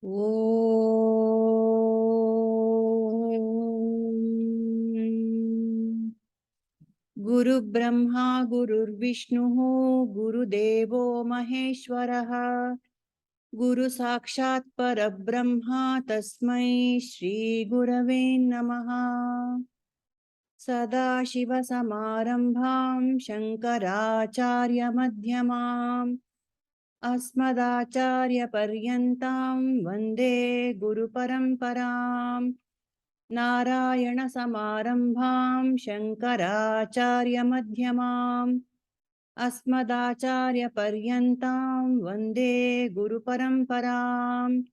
Om Guru Brahma Guru Vishnu Guru Devo Maheshwaraha Guru Sakshat Parabrahma Tasmai Shri Gurave Namaha Sada Shiva Samarambham Shankaracharya Madhyamam Asmadacharya Paryantam Vande Guru Paramparam Narayana Samarambham Shankaracharya Madhyamam Asmadacharya Paryantam Vande Guru Paramparam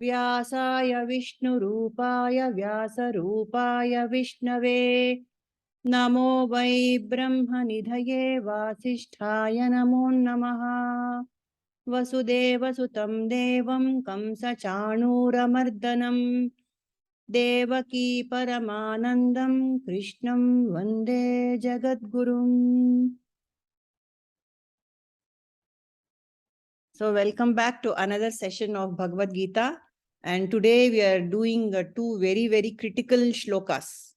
Vyasaya Vishnu Rupaya Vyasa Rupaya Vishnave Namo Vai Brahma Nidhaye Vasisthaya Namo Namaha Vasudeva Sutam Devam Kamsa Chanuramardanam Devaki Paramanandam Krishnam Vande Jagadgurum. So welcome back to another session of Bhagavad Gita. And today we are doing two very, very critical shlokas.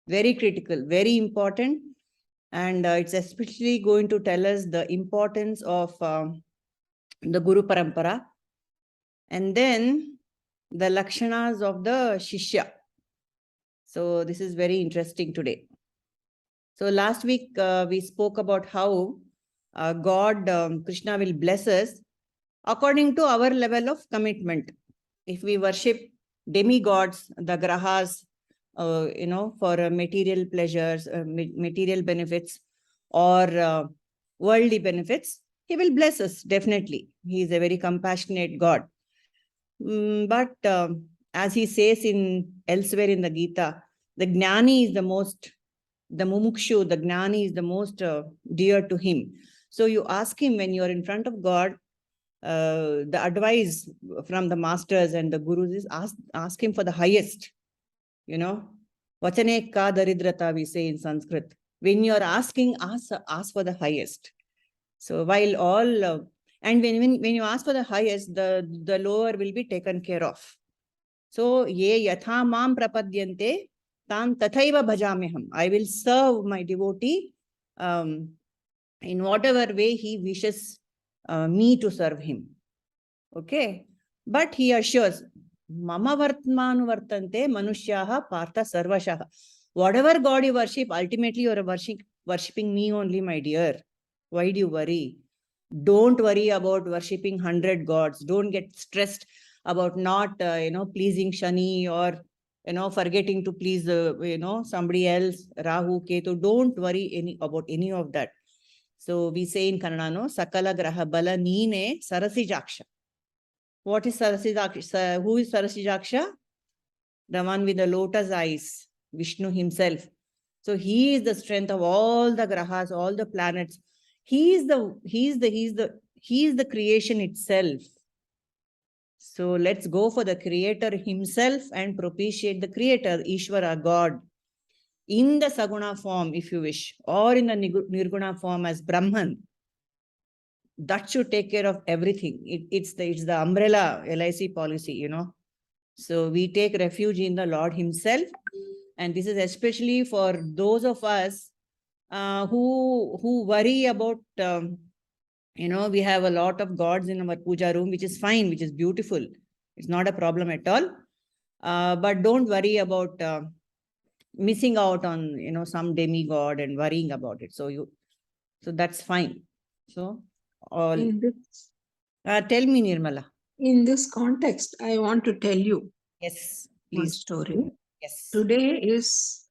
Very critical, very important. And it's especially going to tell us the importance of the Guru Parampara. And then the Lakshanas of the Shishya. So this is very interesting today. So last week we spoke about how God, Krishna will bless us according to our level of commitment. If we worship demigods, the grahas, for material pleasures, material benefits, or worldly benefits, he will bless us, definitely. He is a very compassionate God. But as he says elsewhere in the Gita, the Jnani is the mumukshu, the Jnani is the most dear to him. So you ask him when you are in front of God, the advice from the masters and the gurus is ask him for the highest. Vachane ka daridrata, we say in Sanskrit. When you are asking, ask for the highest. So while all and when you ask for the highest, the lower will be taken care of. So ye yatha mam prapadyante tam tathaiva bhajameham. I will serve my devotee in whatever way he wishes me to serve him. Okay, but he assures, Mama Vartmanu Vartante Manushyaha Partha Sarvashaha. Whatever God you worship, ultimately you are worshipping me only, my dear. Why do you worry? Don't worry about worshipping 100 gods. Don't get stressed about not, pleasing Shani or, forgetting to please, somebody else, Rahu, Ketu. Don't worry about any of that. So we say in Kannada, no, Sakala Graha Bala Neene Sarasijaksha. What is Sarasijaksha? Who is Sarasijaksha? The one with the lotus eyes, Vishnu himself. So he is the strength of all the grahas, all the planets. He is the creation itself. So let's go for the creator himself and propitiate the creator, Ishvara, God, in the Saguna form, if you wish, or in the Nirguna form as Brahman. That should take care of everything. It's the umbrella LIC policy, So we take refuge in the Lord himself. And this is especially for those of us who worry about, we have a lot of gods in our puja room, which is fine, which is beautiful. It's not a problem at all. But don't worry about missing out on, some demigod and worrying about it. So that's fine. So tell me, Nirmala. In this context, I want to tell you one story. Yes. Today is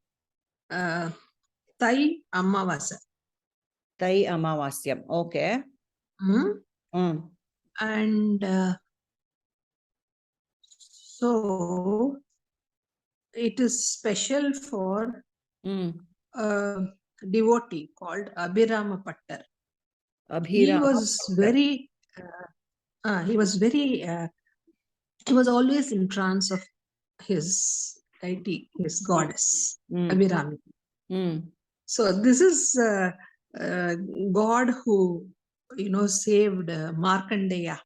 Tai Amavasa. Tai Amavasyam. Okay. And so it is special for a devotee called Abhirama Pattar. He was always in trance of his deity, his goddess, Abhirami. So this is God who, saved Markandeya.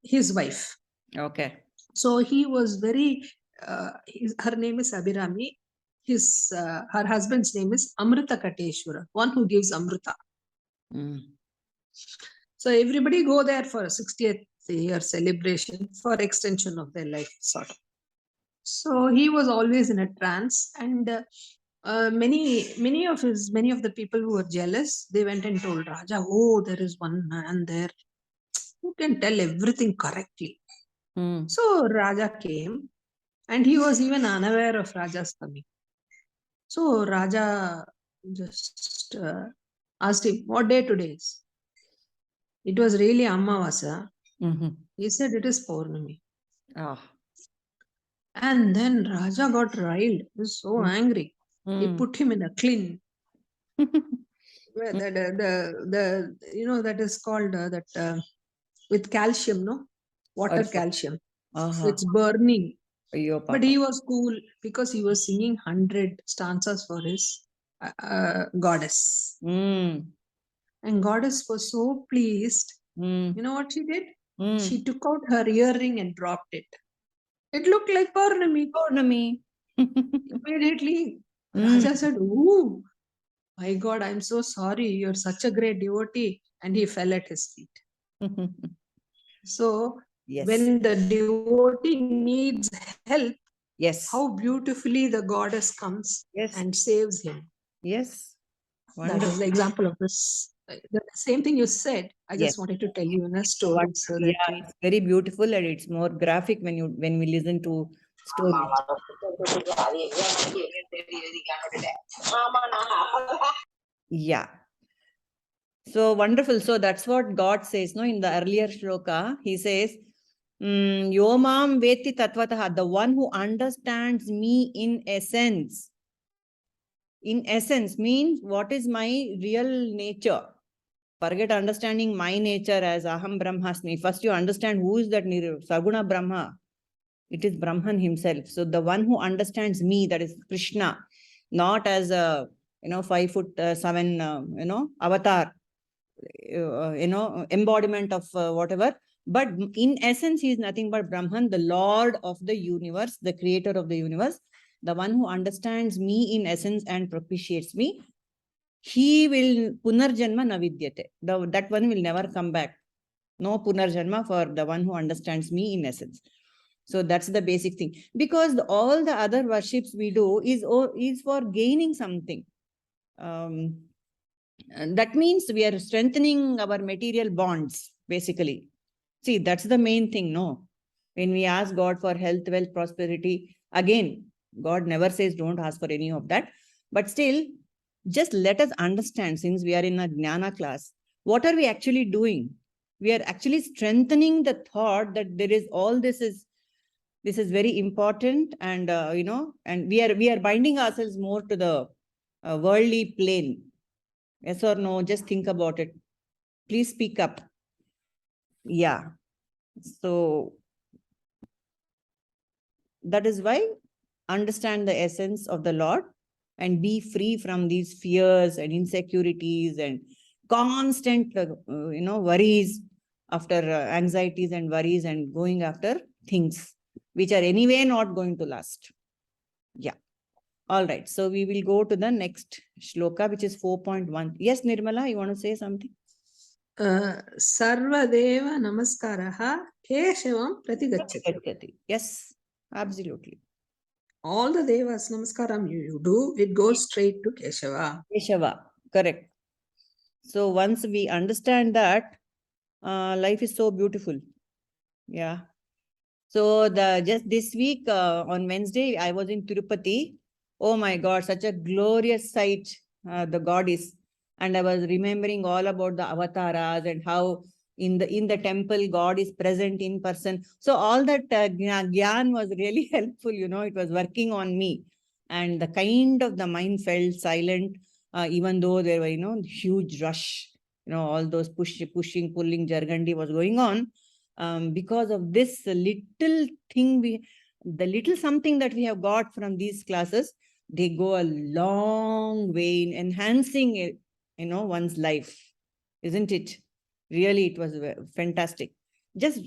his wife. Okay. So he was very, her name is Abhirami. Her husband's name is Amrita Kateshwara, one who gives Amrita. Mm. So everybody go there for a 60th year celebration for extension of their life, sort of. So he was always in a trance, and many of the people who were jealous, they went and told Raja, oh, there is one man there who can tell everything correctly. Mm. So Raja came, and he was even unaware of Raja's coming. So Raja just asked him, what day today is? It was really Amavasa. Mm-hmm. He said it is Purnami. Ah. And then Raja got riled. He was so angry. He put him in a clean. Where the that is called with calcium, no? Water Arfa. calcium. Uh-huh. It's burning. Ayyo, But papa. he was cool because he was singing 100 stanzas for his goddess. Mm. And goddess was so pleased. Mm. You know what she did? Mm. She took out her earring and dropped it. It looked like Purnami. Purnami. Immediately, Mm. Raja said, ooh, my God, I'm so sorry. You're such a great devotee. And he fell at his feet. So Yes. when the devotee needs help, Yes. how beautifully the goddess comes Yes. and saves him. Yes. That Wonderful. is the example of this. The same thing you said, I Yes. just wanted to tell you in a story. So that Yeah, it's very beautiful and it's more graphic when we listen to stories. Yeah. So wonderful. So that's what God says, no? In the earlier shloka, he says, Yomam veti tatvataha, the one who understands me in essence. In essence means what is my real nature. Forget understanding my nature as Aham Brahmasmi. First you understand who is that Saguna Brahma. It is Brahman himself. So the one who understands me, that is Krishna, not as a 5'7" avatar, embodiment of whatever. But in essence, he is nothing but Brahman, the Lord of the universe, the creator of the universe, the one who understands me in essence and propitiates me. He will punarjanma navidyate. That one will never come back. No punarjanma for the one who understands me in essence. So that's the basic thing. Because all the other worships we do is for gaining something. And that means we are strengthening our material bonds, basically. See, that's the main thing, no? When we ask God for health, wealth, prosperity, again, God never says don't ask for any of that. But still, just let us understand, since we are in a Jnana class, what are we actually doing? We are actually strengthening the thought that there is all this is very important, and and we are binding ourselves more to the worldly plane. Yes or no? Just think about it. Please speak up. Yeah. So that is why understand the essence of the Lord and be free from these fears and insecurities and constant, worries after anxieties and worries and going after things which are anyway not going to last. Yeah. All right. So we will go to the next shloka, which is 4.1. Yes, Nirmala, you want to say something? Sarvadeva namaskaraha keshavam pratigacchati. Yes, absolutely. All the devas namaskaram you do, it goes straight to Keshava. Keshava, correct. So once we understand that, life is so beautiful. Yeah. So just this week on Wednesday, I was in Tirupati. Oh my God, such a glorious sight, the goddess. And I was remembering all about the avatars and how in the temple God is present in person. So all that gyan was really helpful. It was working on me, and the mind felt silent, even though there were huge rush. All those pushing, pulling, jargandi was going on. Because of this little thing, the little something that we have got from these classes, they go a long way in enhancing it, one's life, isn't it? Really, it was fantastic. Just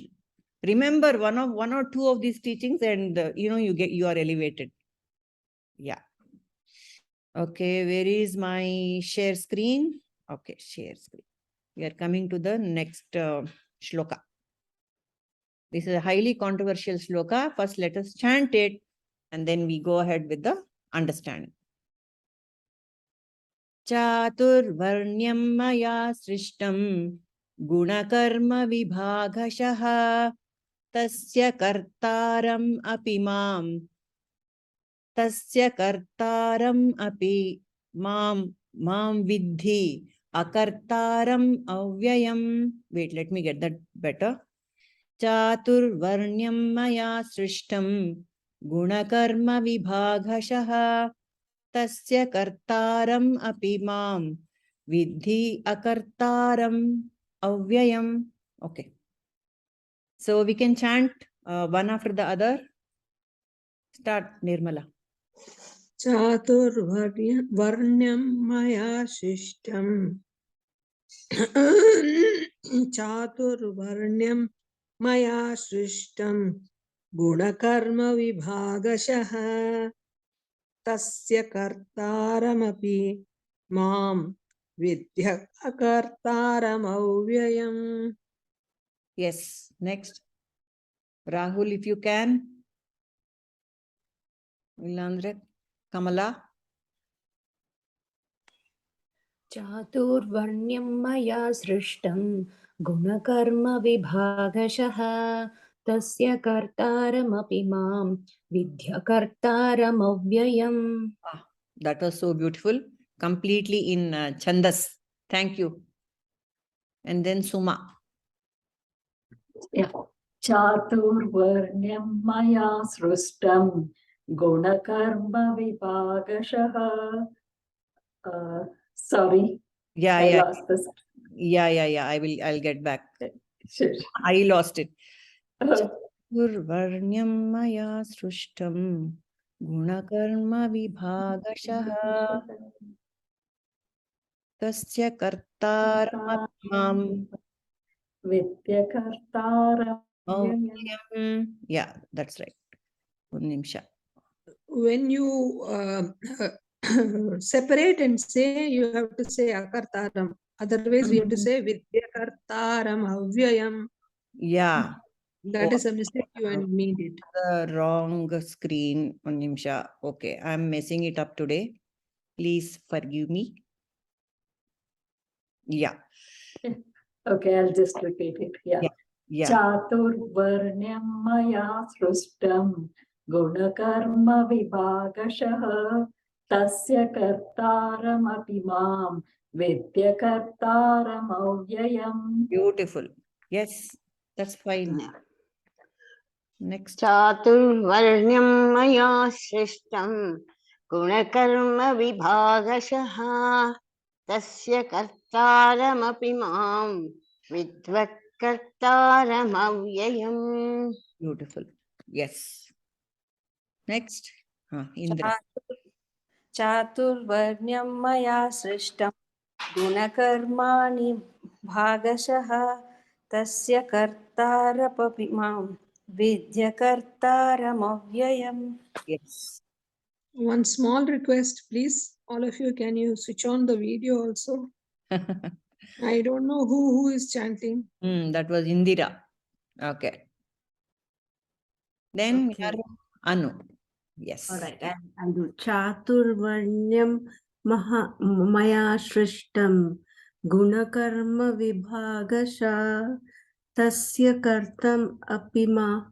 Remember one or two of these teachings and you are elevated. Yeah. Okay, where is my share screen? Okay, share screen. We are coming to the next shloka. This is a highly controversial shloka. First, let us chant it and then we go ahead with the understanding. Chaturvarnyam maya srishtam gunakarma vibhagashah tasya kartaram api mam api mam vidhi akartaram avyayam. Wait, let me get that better. Chaturvarnyam maya srishtam gunakarma vibhagashah tasya kartaram api mam vidhi akartaram avyayam. Okay. So we can chant one after the other. Start, Nirmala. Chaturvarnyam maya srishtam. Chaturvarnyam maya srishtam gunakarma vibhagashah tasya kartaramapi mam vidya akartaram avyayam. Yes, next. Rahul, if you can. Ilandre, Kamala. चातुर्वर्ण्यं मया सृष्टं गुणकर्मविभागशः तस्य कर्तारमपि मां विद्यकर्तारमव्ययम्. That was so beautiful. Completely in Chandas. Thank you. And then Suma. Yeah. Chaturvarnyam maya srustam gunakarma vibhagashah. Sorry, I lost this. Yeah. I'll get back. Sure. I lost it. Chaturvarnyam maya srishtam gunakarma vibhagashah tasya kartaram mam vidyakartaram. Yeah, that's right. Nimsha. When you separate and say, you have to say akartaram. Otherwise, we have to say vidyakartaram avyayam. Yeah. That is a mistake you and me did. The wrong screen, Nimsha. Okay, I'm messing it up today. Please forgive me. Yeah. Okay, I'll just repeat it. Yeah. Chaturvarnyam maya srustam gunakarma vibhagashah tasya kartaram api mam vidyakartaram avyayam. Beautiful. Yes, that's fine. Next. Chaturvarnyam maya srishtam gunakarma vibhagashah tasya kartaramapi mam vidvakartaram avyayam. Beautiful. Yes. Next. Indra. चातुर्वर्ण्यं मया सृष्टं गुणकर्माणि भागशः तस्य कर्तारमपि मां विद्यकर्तारमव्ययम्. Yes. One small request, please. All of you, can you switch on the video also? I don't know who is chanting. That was Indira. Okay. Then Okay. Anu. Yes. All right, I'll do Chaturvarnyam maya shrishtam gunakarma vibhagasha tasya kartam apima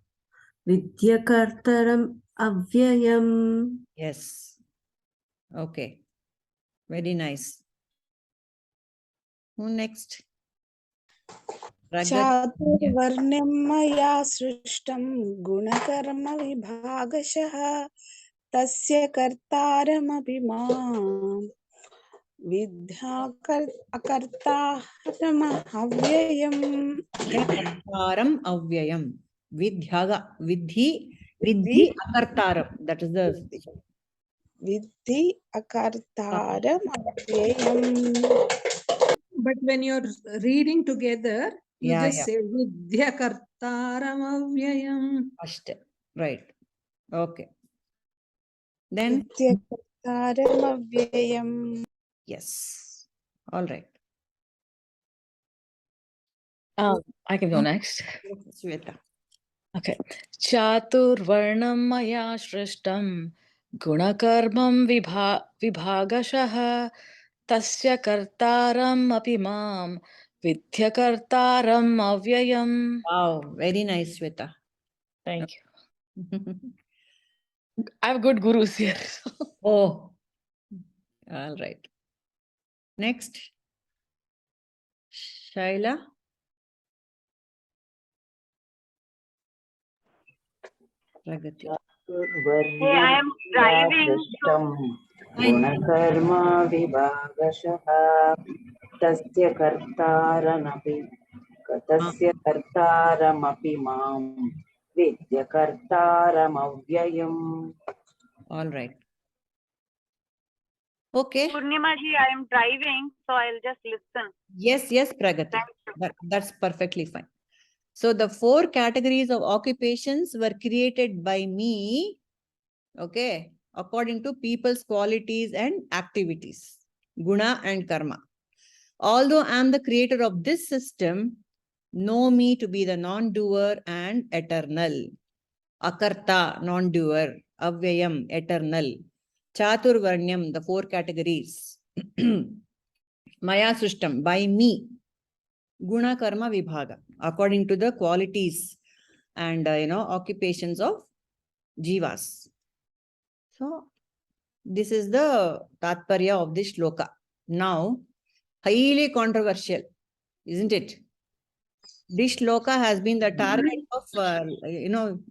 vidyakartaram avyayam. Yes. Okay. Very nice. Who next? चातुर्वर्ण्यं मया सृष्टं गुणकर्मविभागशः तस्य कर्तारमपि मां विद्याकर्तारमव्ययम्. Akartaram avyayam. Vidhi akartaram. That is the विद्धि अकर्तारमव्ययम्. But when you're reading together, You Yeah, just yeah. say Vidya Kartaram Avyayam. Ashta. Right. Okay. Then, Nityakartaram avyayam. yes. All right. I can go next. Shweta. Okay. Chaturvarnam maya shrishtam gunakarmam vibhagashah tasya kartaram api mam vidya kartaram avyayam. Wow. Very nice, Shweta. Thank you. I have good gurus here. Oh. All right. Next. Shaila. Pragati. Hey, I am driving. गुणकर्मा विभागशः तस्य कर्तारमपि मां विद्य कर्तारमव्ययम्. All right. Okay. Purnima ji, I am driving, so I'll just listen. Yes, yes, Pragati. That's perfectly fine. So the 4 categories of occupations were created by me, okay, according to people's qualities and activities, guna and karma. Although I am the creator of this system, know me to be the non-doer and eternal. Akarta, non-doer. Avyayam, eternal. Chaturvarnyam, the 4 categories. Maya Srishtam, by me. Guna Karma Vibhaga, according to the qualities and occupations of jivas. So, this is the Tatparya of this shloka. Now, highly controversial, isn't it? This shloka has been the target of,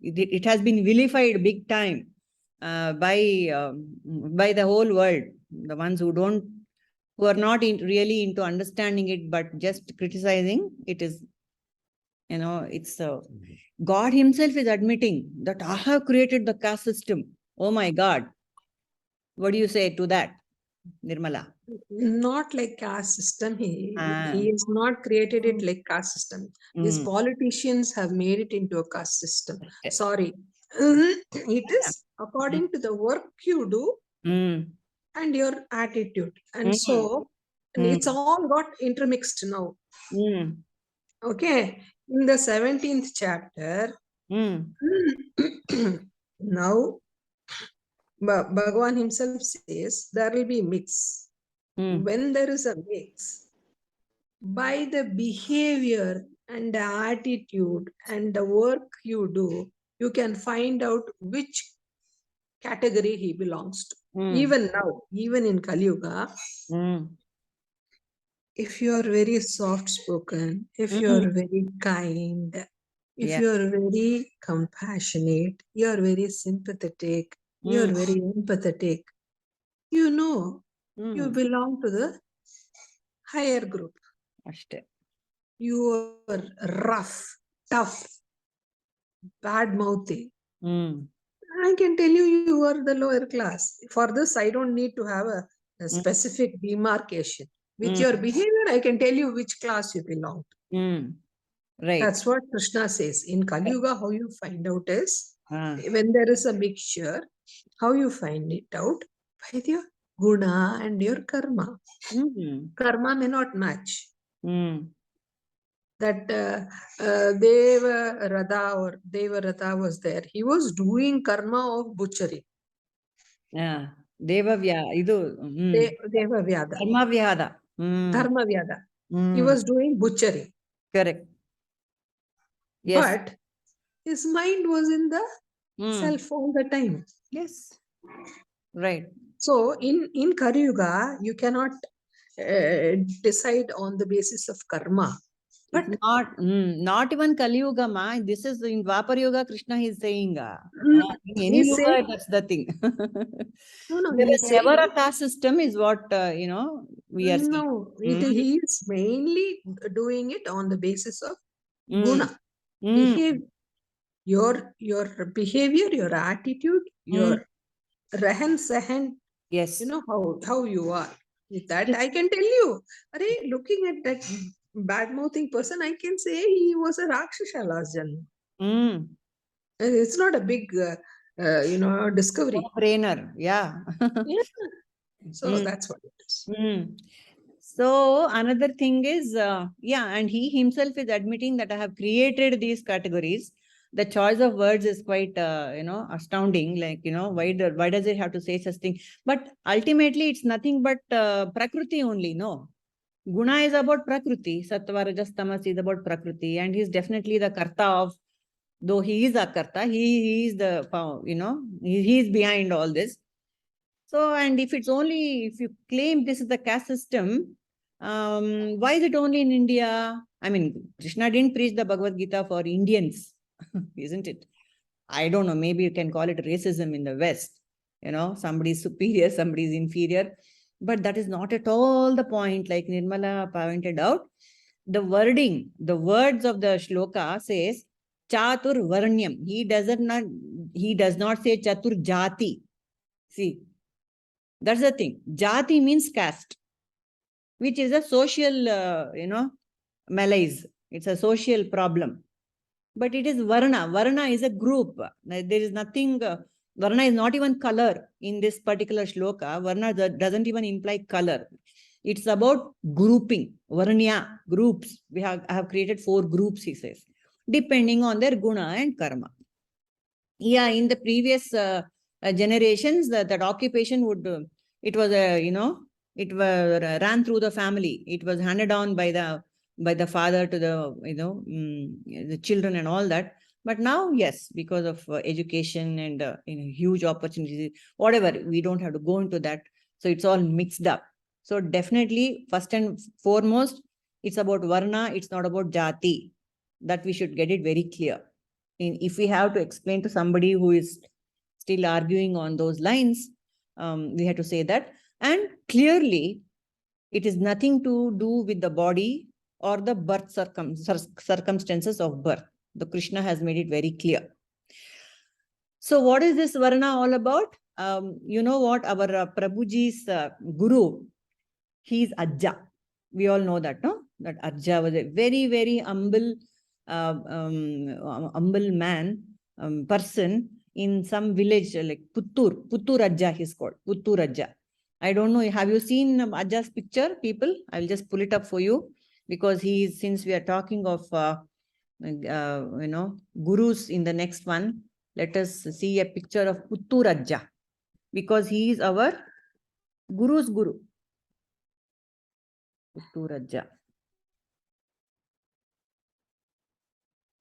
it has been vilified big time by the whole world. The ones who are not really into understanding it, but just criticizing it is, it's God himself is admitting that I have created the caste system. Oh my God. What do you say to that, Nirmala? Not like caste system. He Ah. has not created it like caste system. These politicians have made it into a caste system. Okay. Sorry. It is according to the work you do and your attitude. And so it's all got intermixed now. Okay. In the 17th chapter, now Bhagavan himself says there will be mix. When there is a mix, by the behavior and the attitude and the work you do, you can find out which category he belongs to. Even now, even in Kali Yuga, if you are very soft spoken, if you are very kind, if you are very compassionate, you are very sympathetic, you are very empathetic, you know, you belong to the higher group. Ashte. You are rough, tough, bad mouthy. I can tell you, you are the lower class. For this, I don't need to have a specific demarcation. With your behavior, I can tell you which class you belong to. Right. That's what Krishna says. In Kali Yuga, how you find out is, when there is a mixture, how you find it out? By your guna and your karma. Karma may not match. That Devarata was there. He was doing karma of butchery. Yeah. Devavyada. Dharmavyada. Dharmavyada. He was doing butchery. Correct. Yes. But his mind was in the self all the time. Yes. Right. So in Kali Yuga, you cannot decide on the basis of karma. But not even Kali Yuga, ma. This is in Dwapar Yuga, Krishna is saying. In any he's Yuga, saying, that's the thing. no, There he's is saying, never a caste system is what, we are saying. no, he is mainly doing it on the basis of guna. Behavior. Your behavior, your attitude, your rahan sahan, Yes. you know how you are. With that, I can tell you, looking at that bad-mouthing person, I can say he was a Rakshasa last Janma. Mm. It's not a big, discovery. No-brainer. Yeah. Yeah. So Mm. that's what it is. Mm. So another thing is, and he himself is admitting that I have created these categories. The choice of words is quite, astounding. Like, why does it have to say such thing? But ultimately, it's nothing but Prakriti only, no? Guna is about Prakriti. Sattva, Rajas, Tamas is about Prakriti. And he's definitely the Karta of, though he is a Karta, he is the, he is behind all this. So, and if you claim this is the caste system, why is it only in India? I mean, Krishna didn't preach the Bhagavad Gita for Indians, isn't it? I don't know, maybe you can call it racism in the West. Somebody is superior, somebody is inferior. But that is not at all the point, like Nirmala pointed out. The wording, the words of the shloka says, Chatur Varnyam. He does not say Chatur Jati. See, that's the thing. Jati means caste, which is a social, malaise. It's a social problem. But it is Varna. Varna is a group. There is nothing, Varna is not even color in this particular shloka. Varna doesn't even imply color. It's about grouping. Varnya, groups. I have created 4 groups, he says, depending on their guna and karma. Yeah, in the previous generations, that occupation would, it was it was ran through the family. It was handed down by the father to the children and all that. But now, yes, because of education and huge opportunities, whatever, we don't have to go into that. So it's all mixed up. So definitely, first and foremost, it's about Varna. It's not about Jati. That we should get it very clear. If we have to explain to somebody who is still arguing on those lines, we have to say that. And clearly, it is nothing to do with the body or the birth circumstances of birth. The Krishna has made it very clear. So what is this Varna all about? You know what? Our Prabhuji's guru, he is Ajja. We all know that, no? That Ajja was a very, very humble man, person in some village like Puttur Ajja, he's called Puttur Ajja. I don't know. Have you seen Ajja's picture, people? I'll just pull it up for you, because since we are talking of gurus in the next one, let us see a picture of Puttur Ajja, because he is our guru's guru. Puttur Ajja.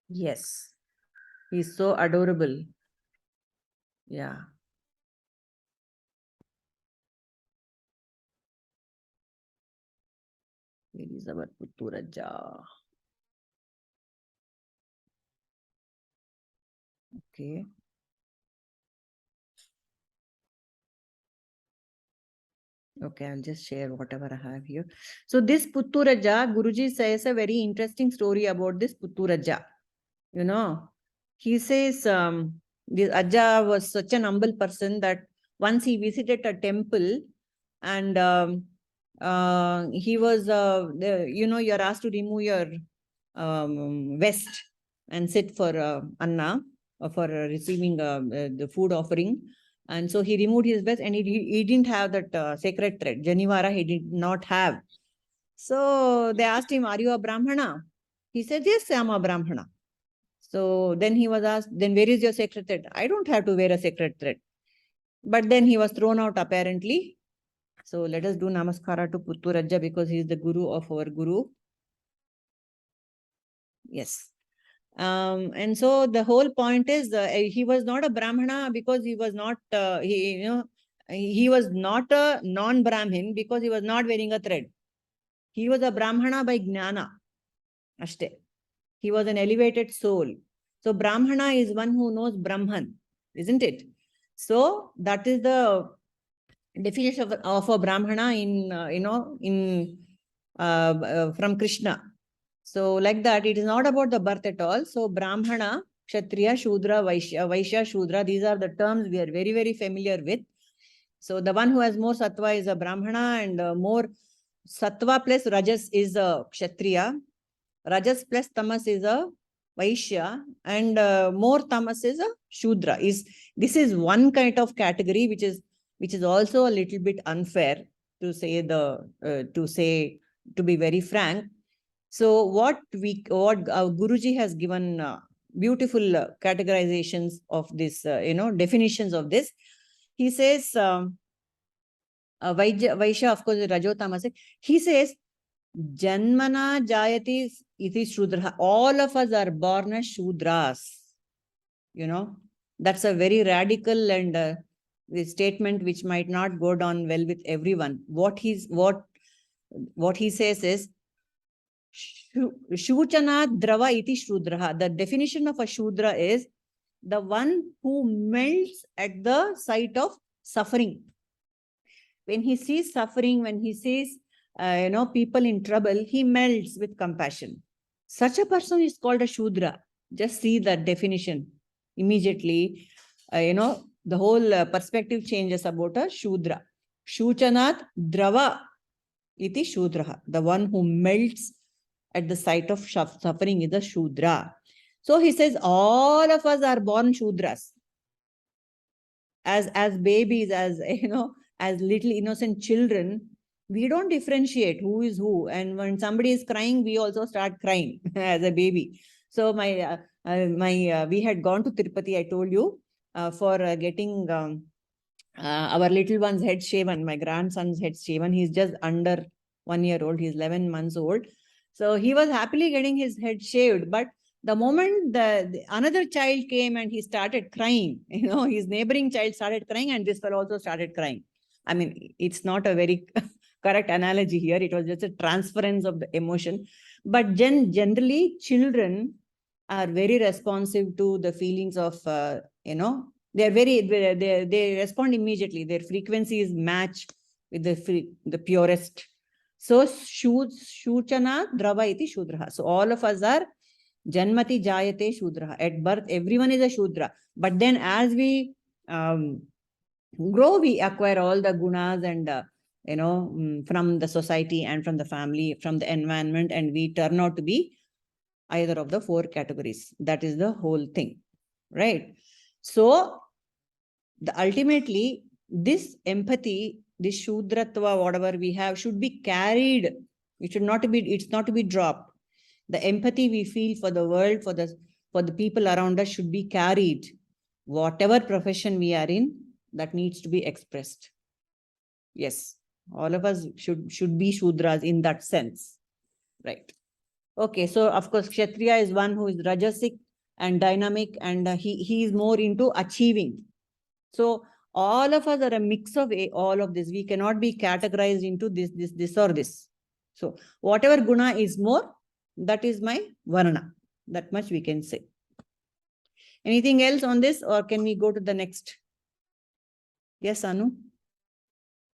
Yes, he's so adorable. Yeah. It is our Puttur Ajja. Okay. Okay, I'll just share whatever I have here. So this Puttur Ajja, Guruji says a very interesting story about this Puttur Ajja. He says this Ajja was such an humble person that once he visited a temple, and he was, you're asked to remove your vest and sit for Anna, for receiving the food offering. And so he removed his vest, and he didn't have that sacred thread. Janivara he did not have. So they asked him, "Are you a Brahmana?" He said, "Yes, I am a Brahmana." So then he was asked, "Then where is your sacred thread?" "I don't have to wear a sacred thread." But then he was thrown out apparently. So let us do namaskara to Puttur Ajja, because he is the guru of our guru. Yes. And so the whole point is, he was not a Brahmana because he was not, he was not a non-Brahmin because he was not wearing a thread. He was a Brahmana by Jnana. Ashte. He was an elevated soul. So Brahmana is one who knows Brahman, isn't it? So that is the definition of a Brahmana from Krishna. So like that, it is not about the birth at all. So Brahmana, Kshatriya, Shudra, Vaishya, Shudra, these are the terms we are very, very familiar with. So the one who has more sattva is a Brahmana, and more sattva plus rajas is a Kshatriya, Rajas plus tamas is a Vaishya, and more tamas is a Shudra. This is one kind of category which is also a little bit unfair to say to be very frank. So what our Guruji has given beautiful categorizations of this, definitions of this. He says, Vaishya, of course, Rajotamasa. He says, Janmana Jayati iti Shudra. All of us are born as Shudras. That's a very radical and the statement which might not go down well with everyone. What he says is, Shuchana Drava iti Shudra. The definition of a Shudra is the one who melts at the sight of suffering. When he sees suffering, when he sees people in trouble, he melts with compassion. Such a person is called a Shudra. Just see that definition immediately. The whole perspective changes about a Shudra. Shuchanat Drava iti Shudra. The one who melts at the sight of suffering is a Shudra. So he says all of us are born Shudras. As babies, as little innocent children, we don't differentiate who is who. And when somebody is crying, we also start crying as a baby. So we had gone to Tirupati, I told you, for getting our little one's head shaven, my grandson's head shaven. He's just under 1 year old. He's 11 months old. So he was happily getting his head shaved. But the moment another child came and he started crying, his neighboring child started crying and this fellow also started crying. I mean, it's not a very correct analogy here. It was just a transference of the emotion. But generally, children are very responsive to the feelings of, they respond immediately. Their frequencies match with the purest. So, Shuchana Drava iti Shudra. So, all of us are Janmati Jayate Shudra. At birth, everyone is a Shudra. But then as we grow, we acquire all the gunas and, from the society and from the family, from the environment, and we turn out to be either of the 4 categories. That is the whole thing, right? So, ultimately, this empathy, this Shudratva, whatever we have, should be carried. It's not to be dropped. The empathy we feel for the world, for the people around us should be carried. Whatever profession we are in, that needs to be expressed. Yes, all of us should be Shudras in that sense, right? Okay, so of course, Kshatriya is one who is Rajasic and dynamic, and he is more into achieving. So all of us are a mix of all of this. We cannot be categorized into this or this. So whatever guna is more, that is my varna. That much we can say. Anything else on this, or can we go to the next? Yes, Anu?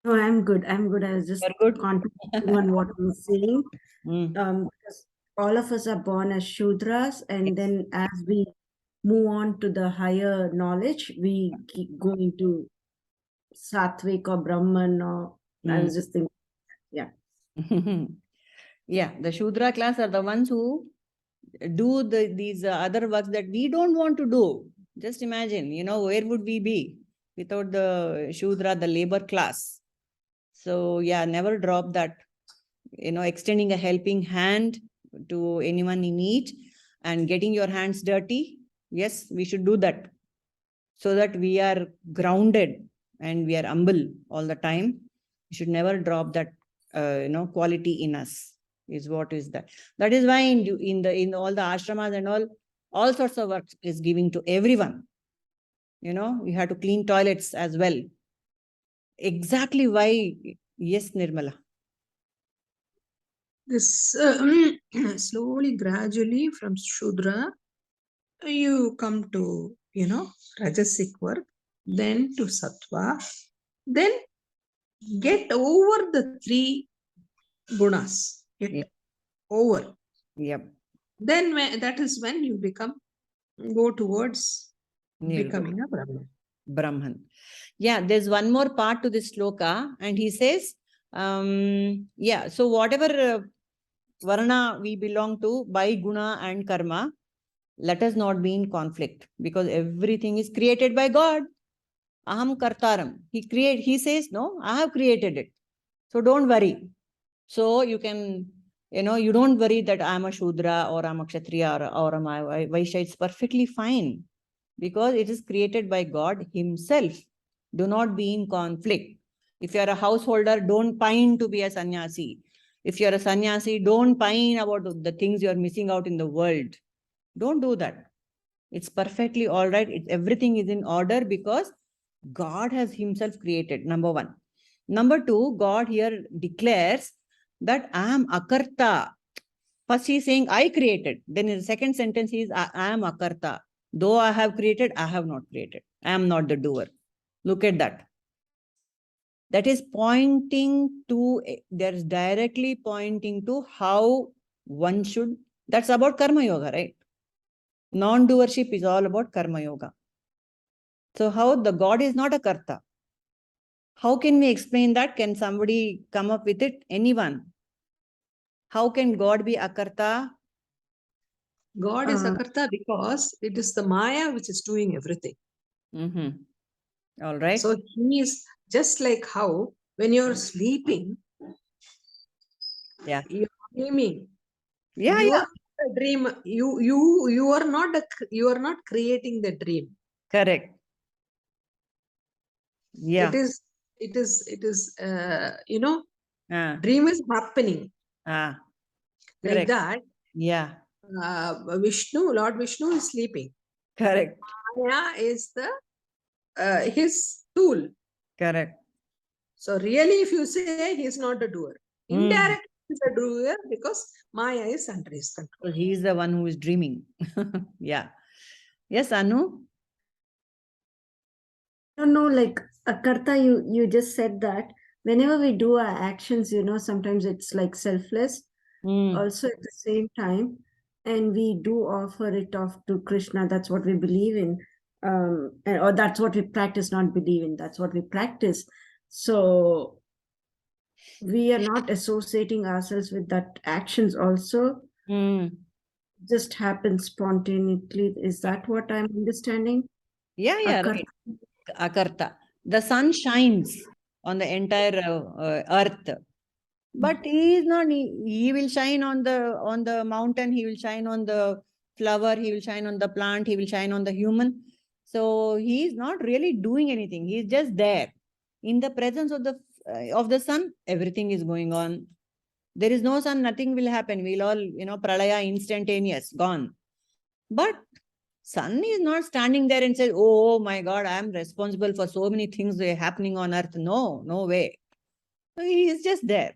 No, I'm good. I was just concentrating on what I'm saying. Because all of us are born as Shudras, and then as we move on to the higher knowledge, we keep going to Sattvic or Brahman, or I was just thinking, yeah. Yeah, the Shudra class are the ones who do these other works that we don't want to do. Just imagine, where would we be without the Shudra, the labor class? So yeah, never drop that, extending a helping hand to anyone in need and getting your hands dirty. Yes, we should do that so that we are grounded and we are humble all the time. We should never drop that, quality in us. Is what is that. That is why in all the ashramas and all sorts of work is giving to everyone. You have to clean toilets as well. Exactly why? Yes, Nirmala. This slowly, gradually from Shudra, you come to, Rajasic work, then to Sattva, then get over the 3 gunas. Over. Yep. Then that is when you go towards becoming a Brahman. Yeah, there's one more part to this sloka, and he says, so whatever Varna we belong to by guna and karma. Let us not be in conflict because everything is created by God. Aham kartaram. He says, no, I have created it. So don't worry. So you can, you don't worry that I'm a Shudra or I'm a Kshatriya or I'm a Vaishya. It's perfectly fine because it is created by God Himself. Do not be in conflict. If you are a householder, don't pine to be a sannyasi. If you're a sannyasi, don't pine about the things you are missing out in the world. Don't do that. It's perfectly all right. Everything is in order because God has Himself created, number one. Number two, God here declares that I am akarta. First, He is saying, I created. Then in the second sentence, He is, I am akarta. Though I have created, I have not created. I am not the doer. Look at that. That is pointing to, there's directly pointing to how one should, that's about karma yoga, right? Non-doership is all about karma yoga. So how the God is not a karta? How can we explain that? Can somebody come up with it? Anyone? How can God be akarta? God is akarta because it is the Maya which is doing everything. All right. So He is just like how when you're sleeping, Yeah. you're dreaming. Yeah, You yeah. are a dream. You are not creating the dream. Correct. Yeah. It is Ah. dream is happening. Ah. Like Correct. that. Yeah. Lord Vishnu is sleeping. Correct. Maya is the his tool. Correct. So really, if you say he's not a doer, indirectly he's a doer because Maya is under his control. So he is the one who is dreaming. Yeah. Yes, Anu? No, like akarta, you just said that whenever we do our actions, sometimes it's like selfless. Also at the same time, and we do offer it off to Krishna. That's what we believe in, or that's what we practice. Not believe in. That's what we practice. So we are not associating ourselves with that actions. Also, just happens spontaneously. Is that what I'm understanding? Yeah, yeah, right. Akarta. The sun shines on the entire earth, but he is not. He will shine on the mountain. He will shine on the flower. He will shine on the plant. He will shine on the human. So he is not really doing anything. He is just there in the presence of the sun. Everything is going on. There is no sun. Nothing will happen. We'll all pralaya instantaneous, gone. But sun is not standing there and says, oh my God, I am responsible for so many things that are happening on earth. No, no way. So he is just there.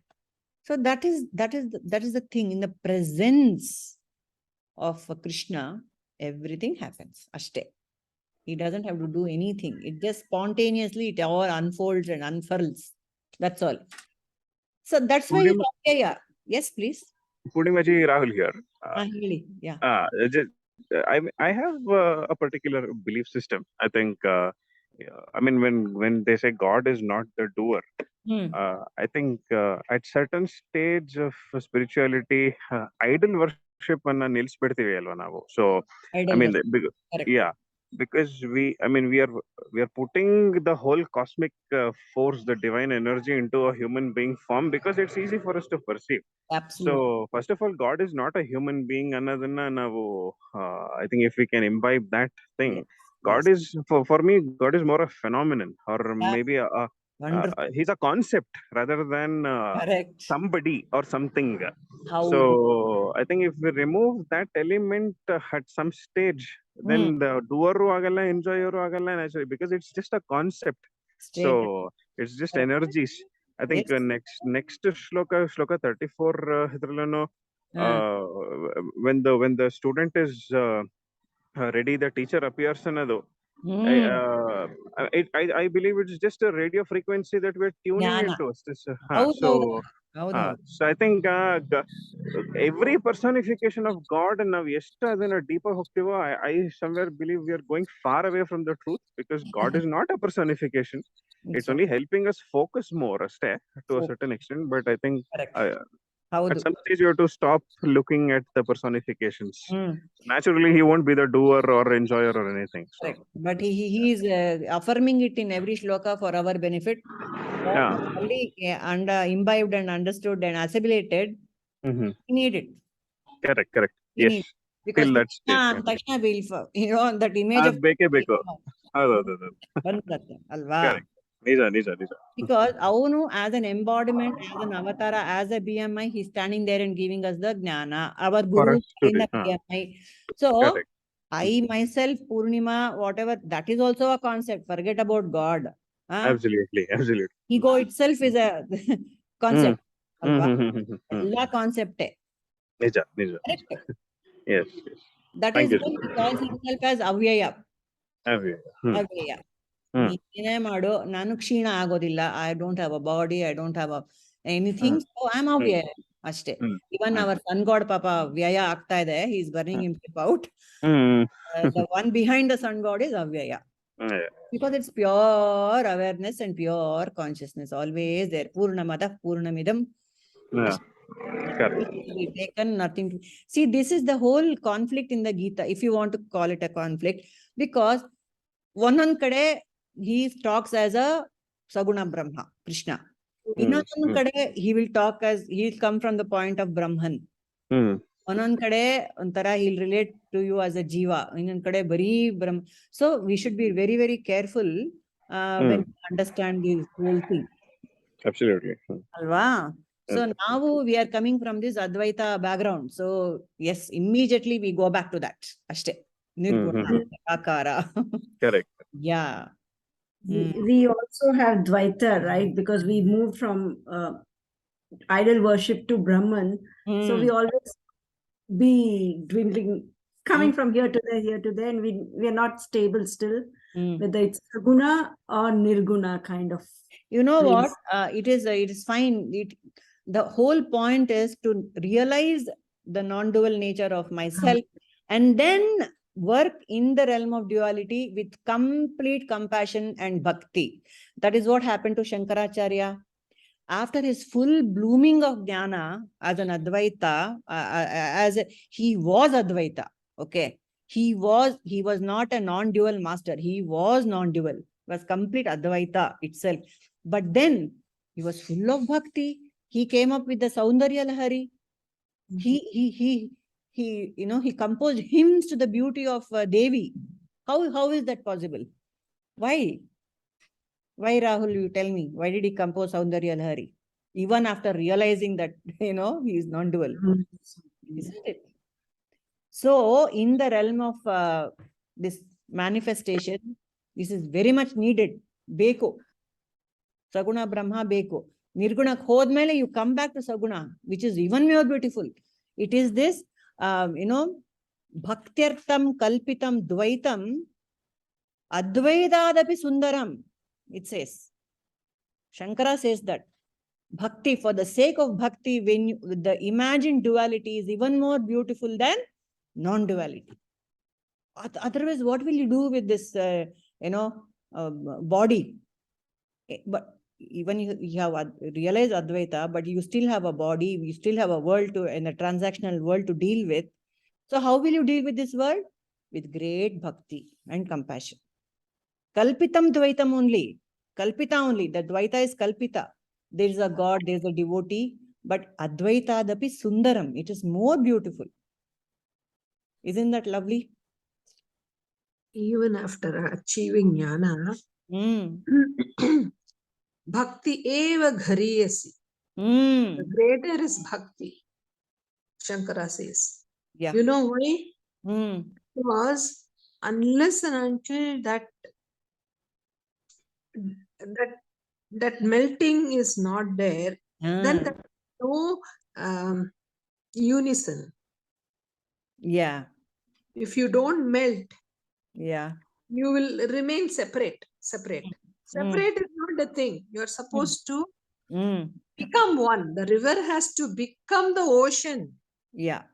So that is the thing. In the presence of Krishna, everything happens. Ashte. He doesn't have to do anything. It just spontaneously, it all unfolds and unfurls. That's all. So that's why he's okay, yeah. Yes, please. Pudimaji Rahul here. Really, yeah. I have a particular belief system. I think, I mean, when they say God is not the doer, I think at certain stage of spirituality, idol worship anna nilsbidತೀವಿ ಅಲ್ವಾ ನಾವು. So I mean, yeah, because we are putting the whole cosmic force, the divine energy into a human being form because it's easy for us to perceive. Absolutely. So first of all, God is not a human being. Annadana ನಾವು I think if we can imbibe that thing, God is for me, God is more a phenomenon or maybe he's a concept rather than somebody or something. So I think if we remove that element at some stage, then the doer agalla, enjoyer agalla naturally, because it's just a concept. So it's just energies. I think next shloka 34 idrallano, when the student is ready, the teacher appears another. I believe it's just a radio frequency that we're tuning into. So I think every personification of God and now a deeper hoktiva, I somewhere believe we are going far away from the truth because God is not a personification. It's only helping us focus more to a certain extent. But I think Howdu. At some stage, you have to stop looking at the personifications. Hmm. Naturally, he won't be the doer or enjoyer or anything. So, Correct. But he is affirming it in every shloka for our benefit. yeah. Only imbibed and understood and assimilated, Mm-hmm. we need it. Correct. We Yes. need. Because Till that stage. Takshana will, that image of Beke. ಹೌದು. ಬಂದ್ಬಿಡತ್ತೆ ಅಲ್ವಾ? Correct. ನಿಜ. Because ಅವನು as an embodiment, as an avatar, as a BMI, he's standing there and giving us the jnana. Our For guru us to in the do. BMI. So Correct. I myself, Purnima, whatever, that is also a concept. Forget about God. Absolutely. Ego itself is a concept. ಅಲ್ವಾ? ಎಲ್ಲ ಕಾನ್ಸೆಪ್ಟೇ. ನಿಜ. Yes. That Thank is you. why he calls himself as ಅವ್ಯಯ. ಅವ್ಯಯ. ನೀನೇ ಮಾಡು, ನಾನು ಕ್ಷೀಣ ಆಗೋದಿಲ್ಲ. I don't have a body, I don't have anything, so I am ಅವ್ಯಯ ಅಷ್ಟೇ. Even our sun god ಪಾಪ ವ್ಯಯ ಆಗ್ತಾ ಇದೆ, he is burning himself out. The one behind the sun god is ಅವ್ಯಯ. Because it's pure awareness and pure consciousness, always there. Purnamada Purnamidam. Correct. We taken nothing to see. This is the whole conflict in the Gita, if you want to call it a conflict, because one kade he talks as a Saguna Brahma, Krishna. Innೊಂದು kade he will talk as, he'll come from the point of Brahman. ಒಂದೊಂದ್ ಕಡೆ ಒಂಥರ he'll relate to you as a jiva, ಇನ್ನೊಂದ್ ಕಡೆ ಬರೀ ಬ್ರಹ್ಮ. So we should be very, very careful when we understand this whole thing. Absolutely. Alva? So now we are coming from this Advaita background. So yes, immediately we go back to that. Ashte. Nirguna, Akara. Correct. Yeah. We also have Dvaita, right? Because we moved from idol worship to Brahman. So we always be dwindling, coming from here to there, and we are not stable still, whether it's Saguna or Nirguna kind of. You know place. what? It is fine. The whole point is to realize the non-dual nature of myself and then work in the realm of duality with complete compassion and bhakti. That is what happened to Shankaracharya. After his full blooming of jnana as an Advaita, he was Advaita. Okay. He was not a non-dual master. He was non-dual. Was complete Advaita itself. But then he was full of bhakti. He came up with the Saundarya Lahari. He composed hymns to the beauty of Devi. How is that possible? Why, Rahul, you tell me, why did he compose Saundarya Lahari? Even after realizing that, he is non-dual. Isn't it? So, in the realm of this manifestation, this is very much needed. Beko. Saguna Brahma Beko. Nirguna Khodmele, you come back to Saguna, which is even more beautiful. It is this, Bhaktyartam Kalpitam Dvaitam Advaitadapi Sundaram. It says. Shankara says that. Bhakti, for the sake of bhakti, when the imagined duality is even more beautiful than non-duality. Otherwise, what will you do with this, body? But even you have realized Advaita, but you still have a body, you still have a world and a transactional world to deal with. So how will you deal with this world? With great bhakti and compassion. Kalpitam Dvaitam only. Kalpita only. The Dvaita is Kalpita. There is a God, there is a devotee, but Advaita Dapi Sundaram. It is more beautiful. Isn't that lovely? Even after achieving jnana, bhakti eva ghariyasi. The greater is bhakti, Shankara says. Yeah. You know why? Because unless and until that melting is not there, then there is no unison. Yeah. If you don't melt, you will remain separate. Separate is not the thing. You're supposed to become one. The river has to become the ocean. Yeah.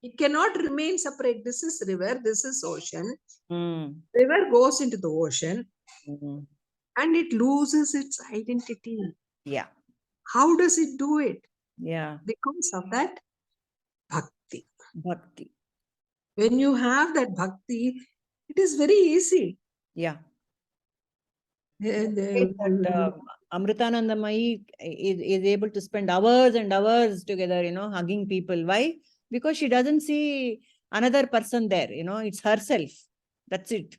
It cannot remain separate. This is river, this is ocean. River goes into the ocean and it loses its identity. Yeah. How does it do it? Yeah. Because of that bhakti. Bhakti. When you have that bhakti, it is very easy. Yeah. And, That Amritanandamayi is able to spend hours and hours together, hugging people. Why? Because she doesn't see another person there, it's herself. That's it.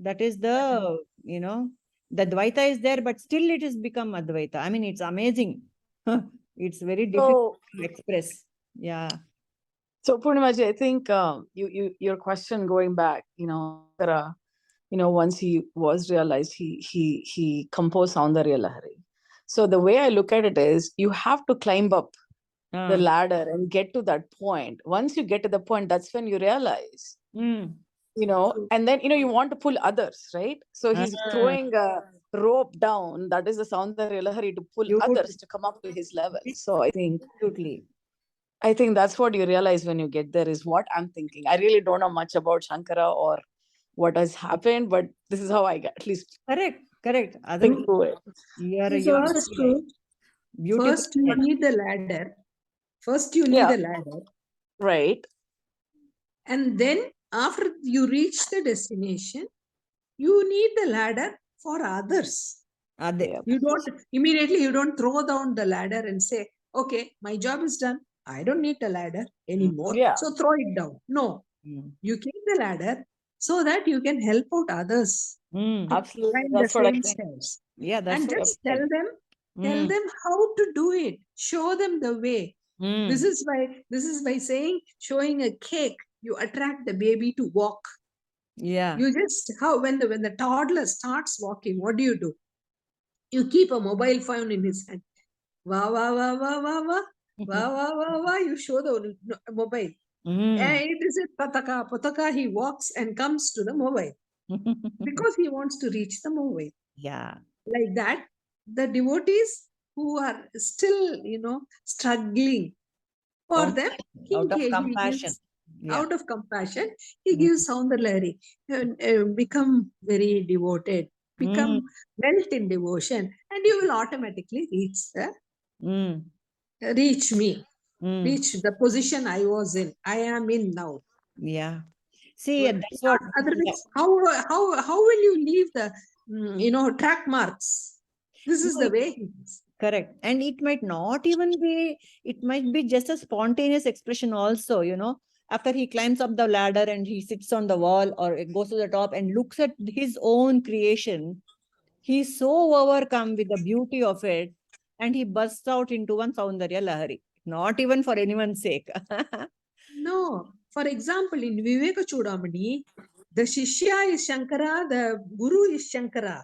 That is the, the Dvaita is there, but still it has become Advaita. I mean, it's amazing. It's very difficult to express. Yeah. So Purnimaji, I think your question going back, once he was realized, he composed Saundarya Lahari. So the way I look at it is, you have to climb up the ladder and get to that point. Once you get to the point, that's when you realize, and then, you want to pull others, right? So he's throwing a rope down. That is the Saundarya Lahari, to pull others to come up to his level. So I think that's what you realize when you get there, is what I'm thinking. I really don't know much about Shankara or what has happened, but this is how I get, at least. Correct. First, you need the ladder. First, you need the ladder. Right. And then, after you reach the destination, you need the ladder for others. You don't immediately, you don't throw down the ladder and say, okay, my job is done. I don't need the ladder anymore. So throw it down. No, you keep the ladder so that you can help out others. Absolutely. That's what I think. Yeah, that's and just tell them how to do it. Show them the way. This is by saying, showing a cake, you attract the baby to walk. Yeah. You just, when the toddler starts walking, what do? You keep a mobile phone in his hand. Wah, wah, wah, wah, wah, wah. Wah, wah, wah, wah. You show the mobile. And it is a pataka. He walks and comes to the mobile because he wants to reach the mobile. Yeah. Like that, the devotees who are still, struggling, for them, out of compassion. Out of compassion, he gives Saundarya Lahari. Become very devoted, become melt in devotion, and you will automatically reach me, reach the position I was in, I am in now. Yeah. See, that's what. Otherwise, how will you leave the track marks? This is the way he is. Correct. And it might not even be, it might be just a spontaneous expression also, after he climbs up the ladder and he sits on the wall or goes to the top and looks at his own creation, he's so overcome with the beauty of it, and he bursts out into one Saundarya Lahari, not even for anyone's sake. No. For example, in Viveka Chudamani, the Shishya is Shankara, the Guru is Shankara.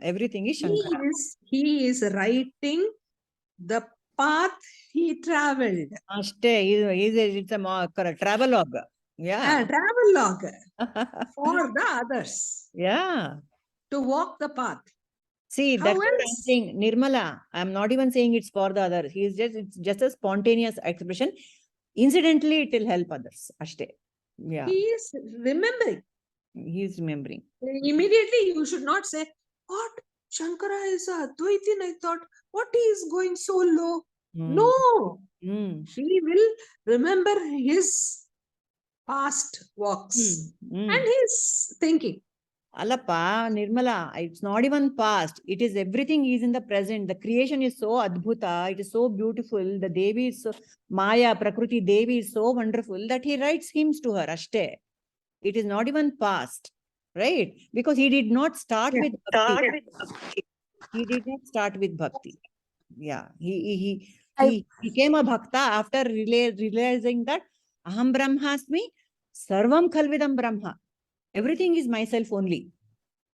Everything is Shankara. He is writing the path he traveled. It's a travelogue. Yeah. Travelogue for the others. Yeah. To walk the path. See, that's what I'm saying. Nirmala, I'm not even saying it's for the others. It's just a spontaneous expression. Incidentally, it will help others. Ashte. Yeah. He is remembering. He's remembering. Immediately, you should not say, what? Shankara is a Advaitin. I thought, what he is going so low? No. He will remember his past walks. And he's thinking. Alapa, Nirmala, it's not even past. It is everything is in the present. The creation is so adbhuta. It is so beautiful. The Devi is so, Maya, Prakriti Devi is so wonderful that he writes hymns to her. Ashte. It is not even past, right? Because he did not start with bhakti. He did not start with bhakti. Yeah. He became a bhakta after realizing that Aham Brahmasmi, Sarvam Khalvidam Brahma. Everything is myself only.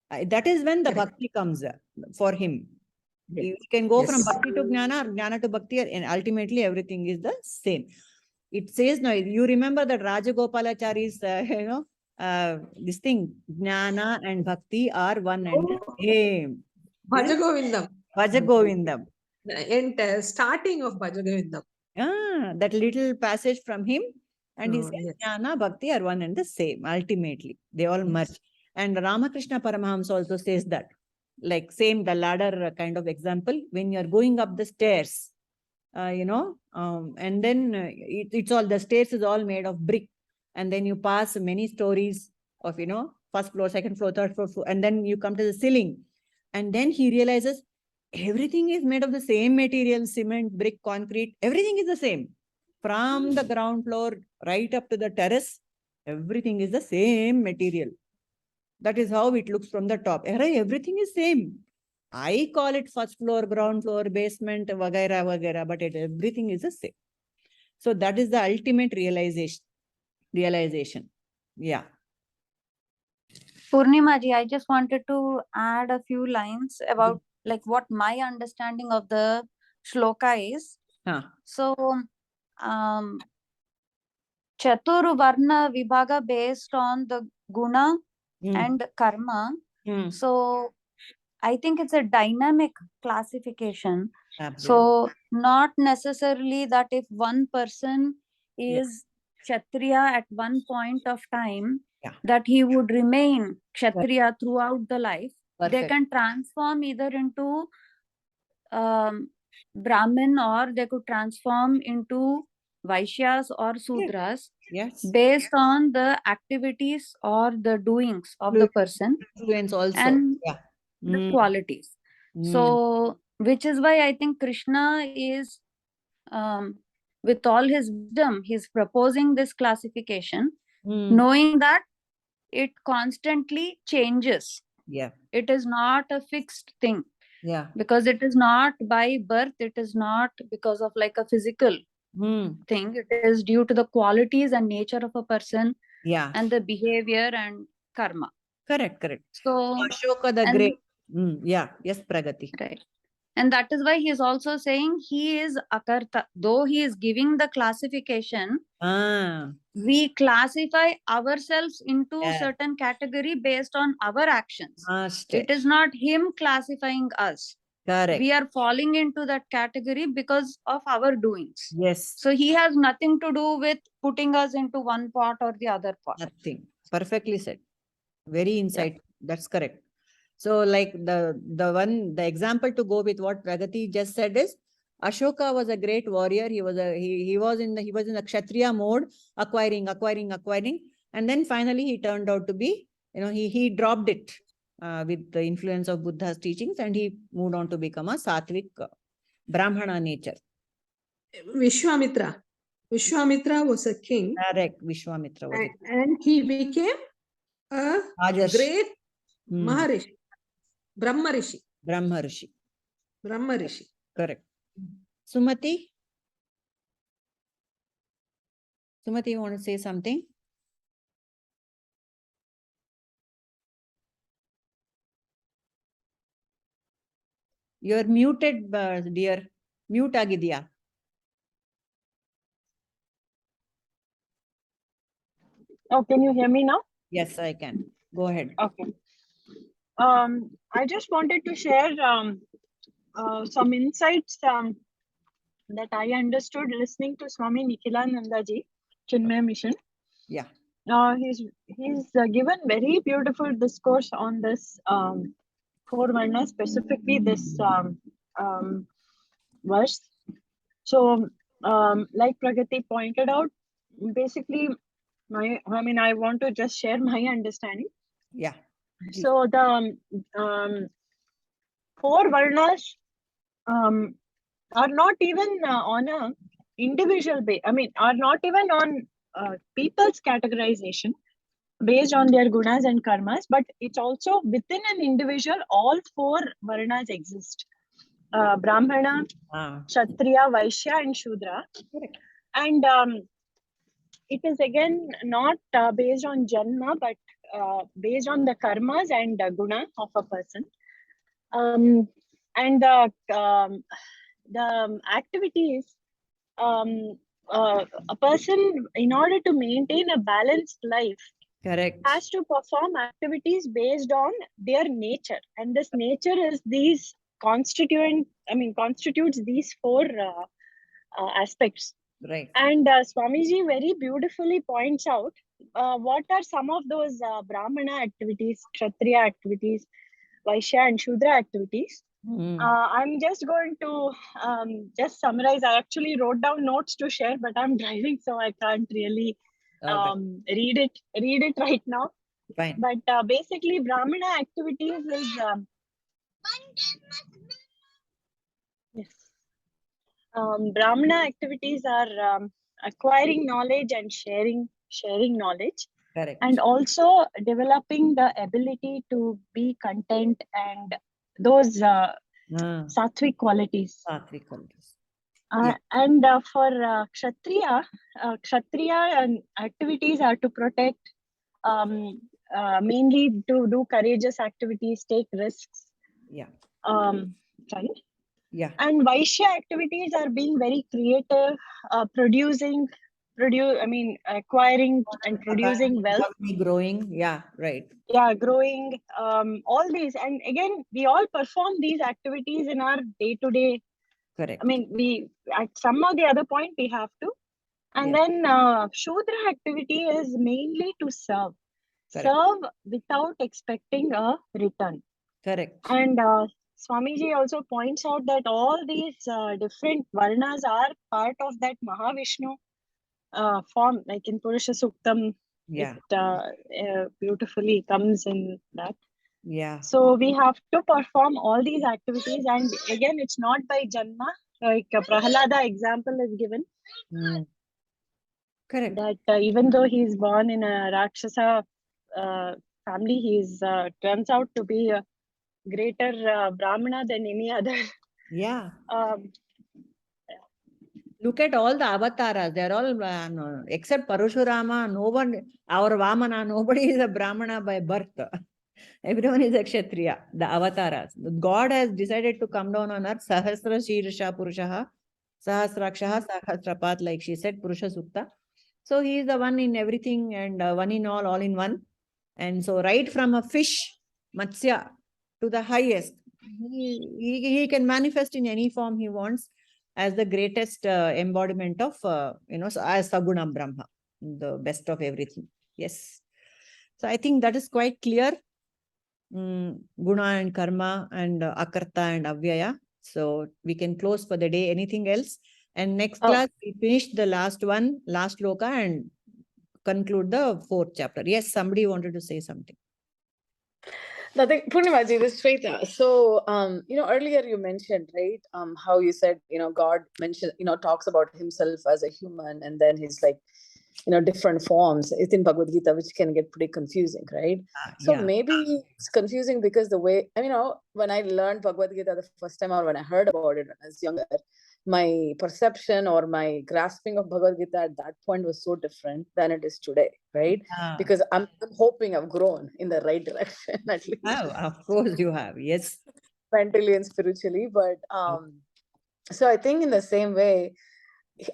That is when the bhakti comes for him. You can go from bhakti to jnana, or jnana to bhakti, and ultimately everything is the same. It says now, you remember that Rajagopalachari's, this thing, jnana and bhakti are one and the same. Bhajagovindam. Bhajagovindam. In starting of Bhajagovindam. That little passage from him. And he says, jnana, bhakti are one and the same. Ultimately, they all merge. And Ramakrishna Paramahamsa also says that. Like same, the ladder kind of example. When you're going up the stairs, and then it's all, the stairs is all made of brick. And then you pass many stories of, first floor, second floor, third floor, and then you come to the ceiling. And then he realizes everything is made of the same material, cement, brick, concrete, everything is the same. From the ground floor right up to the terrace, everything is the same material. That is how it looks from the top. Everything is same. I call it first floor, ground floor, basement, vagaira, vagaira, but everything is the same. So that is the ultimate realization. Yeah. Purnima ji, I just wanted to add a few lines about like what my understanding of the shloka is. So, Chatur Varna Vibhaga based on the guna and karma. So, I think it's a dynamic classification. Absolutely. So, not necessarily that if one person is Kshatriya at one point of time, that he would remain Kshatriya throughout the life. Perfect. They can transform either into Brahmin, or they could transform into Vaishyas or Sudras. Yes. Based on the activities or the doings of the person. Influence also. And the qualities. So, which is why I think Krishna is, with all his wisdom, he's proposing this classification, knowing that it constantly changes. Yeah. It is not a fixed thing. Yeah. Because it is not by birth, it is not because of like a physical thing. It is due to the qualities and nature of a person. Yeah. And the behavior and karma. Correct. So Ashoka the Great. Yeah. Yes, Pragati. Right. And that is why he is also saying he is akarta. Though he is giving the classification, we classify ourselves into certain category based on our actions. It is not him classifying us. Correct. We are falling into that category because of our doings. Yes. So he has nothing to do with putting us into one pot or the other pot. Nothing. Perfectly said. Very insight. That's correct. So like the example to go with what Pragati just said is, Ashoka was a great warrior. He was in the Kshatriya mode, acquiring, and then finally he turned out to be, he dropped it with the influence of Buddha's teachings, and he moved on to become a Sattvic Brahmana nature. Vishwamitra was a king. Correct. Vishwamitra was and he became a great Maharishi. Brahma Rishi. Correct. Sumati, you want to say something? You're muted, dear. Mute ಆಗಿದೆಯಾ? Oh, can you hear me now? Yes, I can. Go ahead. Okay. I just wanted to share some insights that I understood listening to Swami Nikhilananda ji, Chinmaya Mission. Yeah. He's given very beautiful discourse on this four varnas, specifically this verse. So, like Pragati pointed out, basically, I want to just share my understanding. Yeah. So the four varnas are not even on a individual base. Are not even on people's categorization based on their gunas and karmas, but it's also within an individual. All four varnas exist: Brahmana, Kshatriya, Vaishya, and Shudra. Correct. And it is again not based on janma, but based on the karmas and guna of a person. And the activities, a person, in order to maintain a balanced life, correct, has to perform activities based on their nature, and this nature is these constitutes these four aspects. Right. And Swamiji very beautifully points out what are some of those Brahmana activities, Kshatriya activities, Vaishya and Shudra activities. I'm just going to just summarize. I actually wrote down notes to share, but I'm driving, so I can't really read it right now. Fine. But basically, Brahmana activities is yes. Brahmana activities are acquiring knowledge and sharing knowledge. Correct. And also developing the ability to be content and those sattvic qualities. Sattvic qualities. And for Kshatriya activities are to protect, mainly to do courageous activities, take risks. Yeah. Right? Yeah. And Vaishya activities are being very creative, acquiring and producing wealth. Growing. Yeah, right. Yeah, growing. All these. And again, we all perform these activities in our day-to-day. Correct. I mean, we at some or the other point we have to. And then Shudra activity is mainly to serve. Correct. Serve without expecting a return. Correct. And Swamiji also points out that all these different varnas are part of that Mahavishnu form, like in Purusha Suktam. Yeah. It beautifully comes in that. Yeah. So we have to perform all these activities, and again, it's not by Janma. Like Prahalada example is given. Correct. That even though he's born in a Rakshasa family, he's turns out to be a greater Brahmana than any other. Yeah. Look at all the avatars. They're all, except Parashurama, no one, our Vamana, nobody is a Brahmana by birth. Everyone is a Kshatriya, the avatars. God has decided to come down on earth. Sahasra Shirsha Purushaha, Sahasrakshaha, Sahasrapat, like she said, Purusha Sukta. So he is the one in everything and one in all in one. And so right from a fish, Matsya, to the highest, he can manifest in any form he wants as the greatest embodiment of, as Saguna Brahma, the best of everything. Yes. So I think that is quite clear. Guna and Karma and Akarta and Avyaya. So we can close for the day. Anything else? And next class, we finish the last one, last loka, and conclude the 4th chapter. Yes, somebody wanted to say something. Nothing, Purnimaji, this is Shweta. So, earlier you mentioned, right, how you said, God mentioned, talks about himself as a human, and then he's like, different forms. It's in Bhagavad Gita, which can get pretty confusing, right? So maybe it's confusing because the way, when I learned Bhagavad Gita the first time, or when I heard about it when I was younger, my perception or my grasping of Bhagavad Gita at that point was so different than it is today, right? Because I'm hoping I've grown in the right direction, at least. Oh, of course you have, yes. Mentally and spiritually. But so I think in the same way,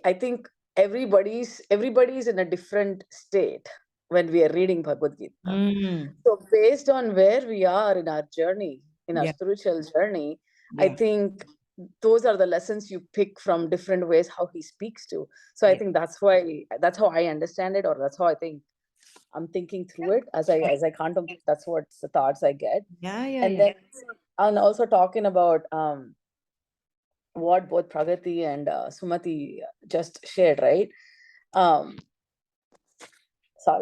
I think everybody's in a different state when we are reading Bhagavad Gita. So based on where we are in our journey, in our spiritual journey, I think those are the lessons you pick from different ways how he speaks to. So I think that's how I understand it, or that's how I think I'm thinking through it as I contemplate. That's what the thoughts I get. Then I'm also talking about what both Pragati and Sumati just shared, right? Sorry,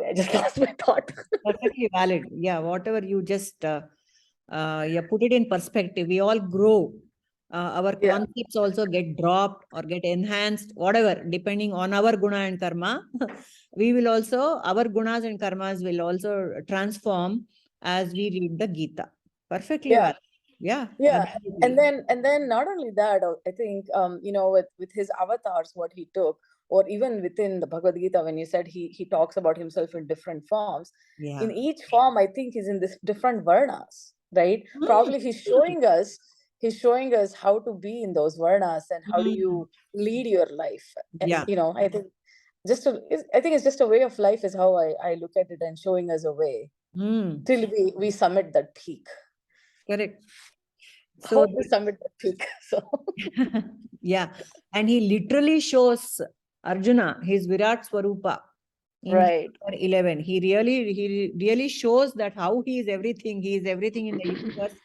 I just lost my thought. Perfectly valid. Yeah, whatever you just put it in perspective. We all grow. Our concepts also get dropped or get enhanced, whatever, depending on our guna and karma. We will also, our gunas and karmas will also transform as we read the Gita. Perfectly valid. Yeah. And then not only that, I think with his avatars, what he took, or even within the Bhagavad Gita, when you said he talks about himself in different forms, in each form I think he's in this different varnas, right? Probably he's showing us how to be in those varnas and how do you lead your life. And, I think it's just a way of life is how I look at it, and showing us a way till we summit that peak. Correct. So we summit that peak. So yeah, and he literally shows Arjuna his Virat Swarupa in chapter 11. He really shows that how he is everything. He is everything in the universe,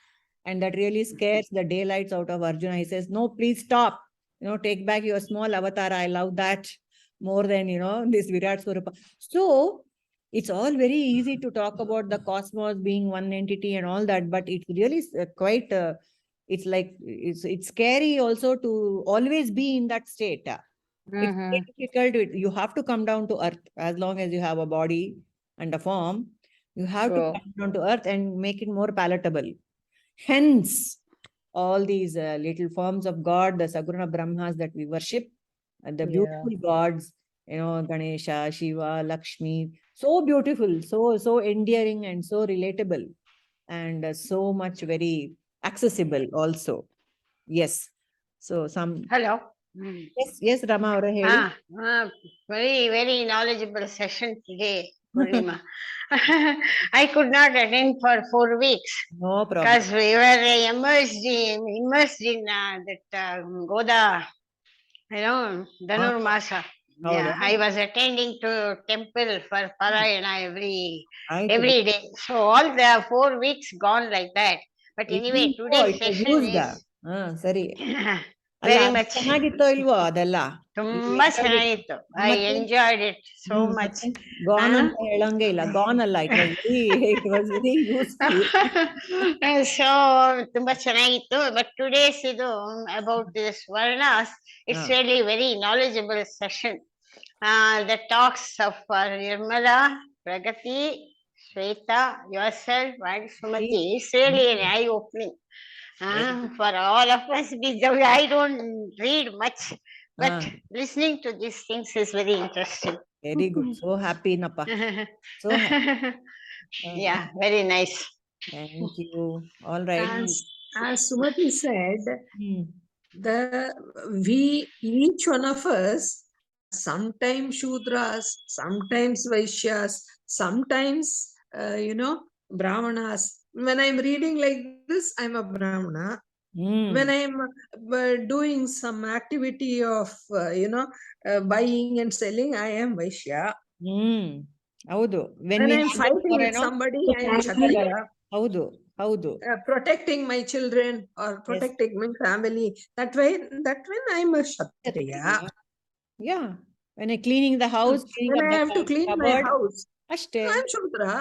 And that really scares the daylights out of Arjuna. He says, no, please stop. Take back your small avatar. I love that more than, this Virat Swarupa. So it's all very easy to talk about the cosmos being one entity and all that, but it's really quite, it's scary also to always be in that state. It's very difficult. You have to come down to earth as long as you have a body and a form. You have to come down to earth and make it more palatable. Hence, all these little forms of God, the Saguna Brahmas that we worship, the beautiful gods, Ganesha, Shiva, Lakshmi, so beautiful, so endearing and so relatable, and so much very accessible also. Yes. So some. Hello. Yes, Rama. Very, very knowledgeable session today, Purnima. I could not attend for 4 weeks. No problem. Because we were immersed in that Goda, Dhanurmasa. Yeah, I was attending to temple for Parayana every day. So all the 4 weeks gone like that. But anyway, today's session is very much. ತುಂಬಾ ಚೆನ್ನಾಗಿತ್ತು. I enjoyed it so much. Gone it was very useful. So ತುಂಬಾ ಚೆನ್ನಾಗಿತ್ತು. But today's about this Varnas, it's really very knowledgeable session. The talks of Nirmala, Pragati, Shweta, yourself, and Sumati, it's really an eye-opening. For all of us, I don't read much, but listening to these things is very interesting. Very good. So happy, Napa. So happy. Yeah, very nice. Thank you. All right. As Sumati said, each one of us, sometimes Shudras, sometimes Vaishyas, sometimes, Brahmanas. When I'm reading like this, I'm a Brahmana. When I'm doing some activity of, buying and selling, I am Vaishya. When I'm fighting with somebody, I am Kshatriya. Protecting my children or protecting my family. That way I'm a Kshatriya. Yeah. When I'm cleaning the house, when I have to clean my house, I'm Shudra.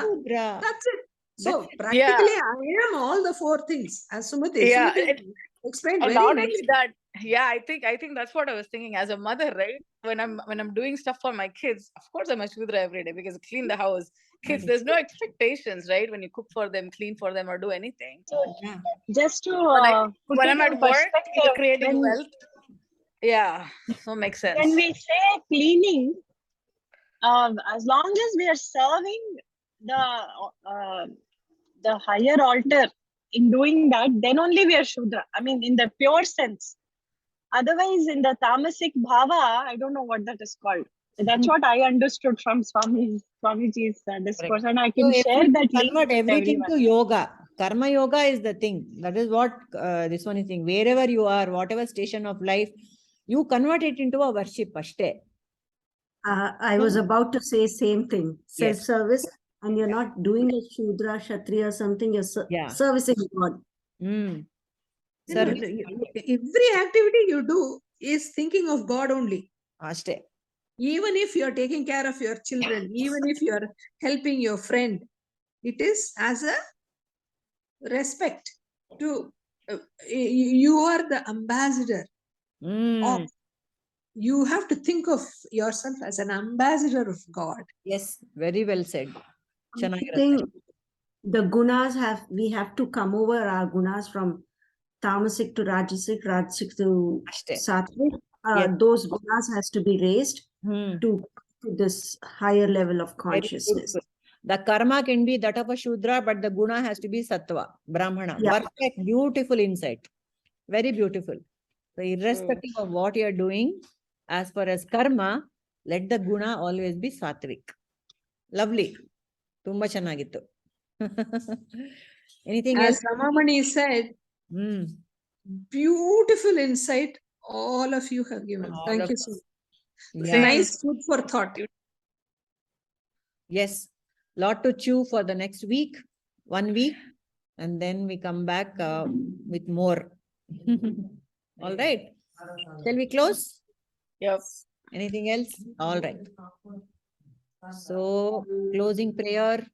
That's it. So practically, I am all the 4 things, as Sumati explained very not nicely. only that, I think that's what I was thinking as a mother, right? When I'm doing stuff for my kids, of course I'm a Shudra every day because I clean the house. Kids, there's no expectations, right? When you cook for them, clean for them, or do anything. So just to when I'm at work, creating wealth. Yeah, so makes sense. When we say cleaning, as long as we are serving the higher altar in doing that, then only we are Shudra. I mean, in the pure sense. Otherwise, in the tamasic bhava, I don't know what that is called. That's what I understood from Swamiji's discourse, and I can share that link. Convert everything to yoga. Karma yoga is the thing. That is what this one is saying. Wherever you are, whatever station of life, you convert it into a worship. I was about to say same thing. Self-service, and you're not doing a Shudra, Kshatriya or something. You're servicing God. Every activity you do is thinking of God only. Even if you're taking care of your children, even if you're helping your friend, it is as a respect to you are the ambassador. You have to think of yourself as an ambassador of God. Yes, very well said. I think the gunas we have to come over our gunas from tamasic to rajasic to sattvic. Those gunas has to be raised to this higher level of consciousness. The karma can be that of a Shudra, but the guna has to be Sattva, Brahmana. Perfect, beautiful insight. Very beautiful. So irrespective of what you are doing, as far as karma, let the guna always be Sattvic. Lovely. Tumba chanagittu. Anything else? As Ramamani said, beautiful insight all of you have given. Thank you so much. Nice food for thought. Yes. Lot to chew for the next week. 1 week. and then we come back with more. All right. Shall we close? Yep. Anything else? All right. So, closing prayer.